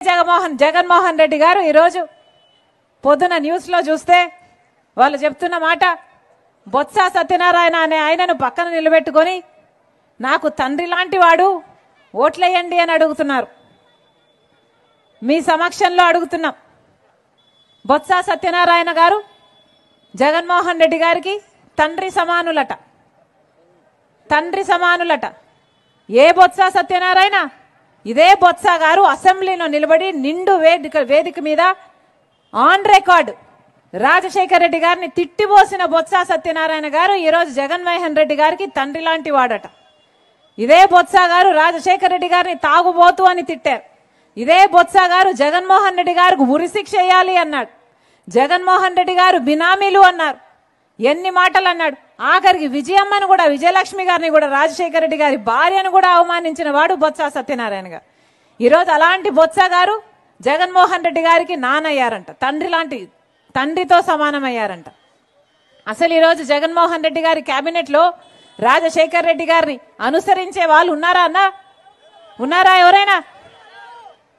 జగన్మోహన్ రెడ్డి గారు ఈరోజు పొద్దున న్యూస్లో చూస్తే వాళ్ళు చెప్తున్న మాట, బొత్స సత్యనారాయణ అనే ఆయనను పక్కన నిలబెట్టుకొని నాకు తండ్రి లాంటి వాడు ఓట్లేయండి అని అడుగుతున్నారు. మీ సమక్షంలో అడుగుతున్నాం. బొత్స సత్యనారాయణ గారు జగన్మోహన్ రెడ్డి గారికి తండ్రి సమానులట. తండ్రి సమానులట. ఏ బొత్స సత్యనారాయణ? ఇదే బొత్స గారు అసెంబ్లీలో నిలబడి నిండు వేదిక మీద ఆన్ రికార్డ్ రాజశేఖర రెడ్డి గారిని తిట్టిపోసిన బొత్స సత్యనారాయణ గారు ఈరోజు జగన్మోహన్ రెడ్డి గారికి తండ్రి లాంటి వాడట. ఇదే బొత్స గారు రాజశేఖర రెడ్డి గారిని తాగుబోతు అని తిట్టారు. ఇదే బొత్స గారు జగన్మోహన్ రెడ్డి గారికి ఉరిశిక్ష వేయాలి అన్నాడు. జగన్మోహన్ రెడ్డి గారు బినామీలు అన్నారు. ఎన్ని మాటలు అన్నాడు. ఆఖరికి విజయమ్మను కూడా, విజయలక్ష్మి గారిని కూడా, రాజశేఖర రెడ్డి గారి భార్యను కూడా అవమానించిన వాడు బొత్స సత్యనారాయణ గారు. ఈరోజు అలాంటి బొత్స గారు జగన్మోహన్ రెడ్డి గారికి నానయ్యారంట. తండ్రి లాంటి, తండ్రితో సమానమయ్యారంట. అసలు ఈరోజు జగన్మోహన్ రెడ్డి గారి కేబినెట్ లో రాజశేఖర రెడ్డి గారిని అనుసరించే వాళ్ళు ఉన్నారా అన్నా? ఉన్నారా ఎవరైనా?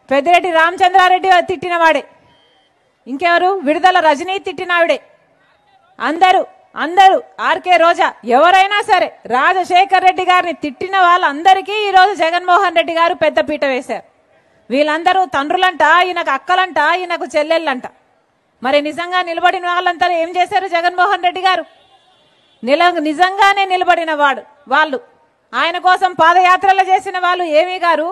పెద్దిరెడ్డి రామచంద్రారెడ్డి తిట్టిన వాడే. ఇంకెవరు? విడుదల రజనీ తిట్టినావిడే. అందరూ ఆర్కే రోజా ఎవరైనా సరే రాజశేఖర రెడ్డి గారిని తిట్టిన వాళ్ళందరికీ ఈరోజు జగన్మోహన్ రెడ్డి గారు పెద్ద పీట వేశారు. వీళ్ళందరూ తండ్రులంట, ఈయనకు అక్కలంట, ఈయనకు చెల్లెళ్ళంట. మరి నిజంగా నిలబడిన వాళ్ళంతా ఏం చేశారు? జగన్మోహన్ రెడ్డి గారు నిజంగానే నిలబడిన వాళ్ళు ఆయన కోసం పాదయాత్రలు చేసిన వాళ్ళు ఏమీ గారు,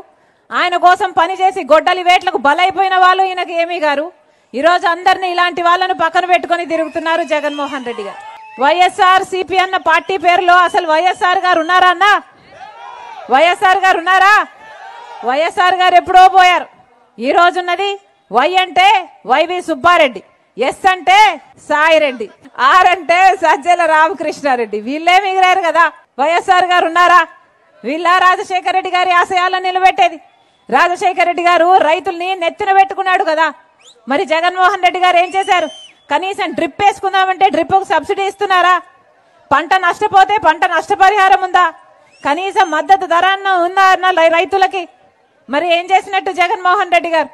ఆయన కోసం పనిచేసి గొడ్డలి వేట్లకు బలైపోయిన వాళ్ళు ఈయనకు ఏమీ గారు. ఈరోజు అందరినీ ఇలాంటి వాళ్ళను పక్కన పెట్టుకుని తిరుగుతున్నారు జగన్మోహన్ రెడ్డి గారు. వైఎస్ఆర్ సిపి అన్న పార్టీ పేరులో అసలు వైఎస్ఆర్ గారు ఉన్నారా అన్నా? వైఎస్ఆర్ గారు ఉన్నారా? వైఎస్ఆర్ గారు ఎప్పుడో పోయారు. ఈ రోజున్నది వై అంటే వైవి సుబ్బారెడ్డి, ఎస్ అంటే సాయిరెడ్డి, ఆర్ అంటే సజ్జల రామకృష్ణారెడ్డి. వీళ్ళే మిగిలారు కదా. వైఎస్ఆర్ గారు ఉన్నారా? వీళ్ళ రాజశేఖర రెడ్డి గారి ఆశయాలను నిలబెట్టేది. రాజశేఖర రెడ్డి గారు రైతుల్ని నెత్తిన పెట్టుకున్నాడు కదా. మరి జగన్మోహన్ రెడ్డి గారు ఏం చేశారు? కనీసం డ్రిప్ వేసుకుందామంటే డ్రిప్కు సబ్సిడీ ఇస్తున్నారా? పంట నష్టపోతే పంట నష్టపరిహారం ఉందా? కనీసం మద్దతు ధర ఉందా రైతులకి? మరి ఏం చేసినట్టు జగన్మోహన్ రెడ్డి గారు?